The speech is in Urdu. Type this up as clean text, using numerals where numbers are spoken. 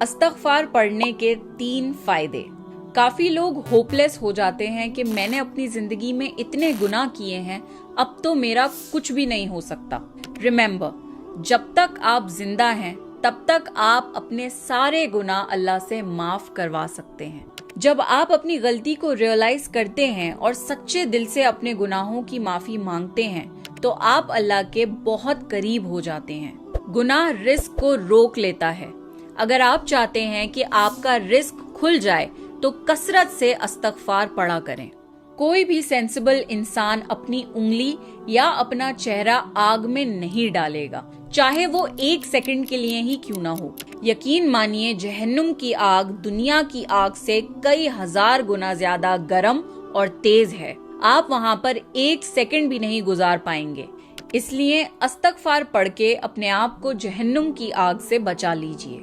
استغفار پڑھنے کے 3 فائدے۔ کافی لوگ ہوپلیس ہو جاتے ہیں کہ میں نے اپنی زندگی میں اتنے گناہ کیے ہیں، اب تو میرا کچھ بھی نہیں ہو سکتا۔ ریممبر، جب تک آپ زندہ ہیں تب تک آپ اپنے سارے گناہ اللہ سے معاف کروا سکتے ہیں۔ جب آپ اپنی غلطی کو ریئلائز کرتے ہیں اور سچے دل سے اپنے گناہوں کی معافی مانگتے ہیں تو آپ اللہ کے بہت قریب ہو جاتے ہیں۔ گناہ رزق کو روک لیتا ہے۔ اگر آپ چاہتے ہیں کہ آپ کا رزق کھل جائے تو کثرت سے استغفار پڑھا کریں۔ کوئی بھی سینسیبل انسان اپنی انگلی یا اپنا چہرہ آگ میں نہیں ڈالے گا، چاہے وہ 1 سیکنڈ کے لیے ہی کیوں نہ ہو۔ یقین مانیے جہنم کی آگ دنیا کی آگ سے کئی ہزار گنا زیادہ گرم اور تیز ہے۔ آپ وہاں پر 1 سیکنڈ بھی نہیں گزار پائیں گے۔ اس لیے استغفار پڑھ کے اپنے آپ کو جہنم کی آگ سے بچا لیجئے۔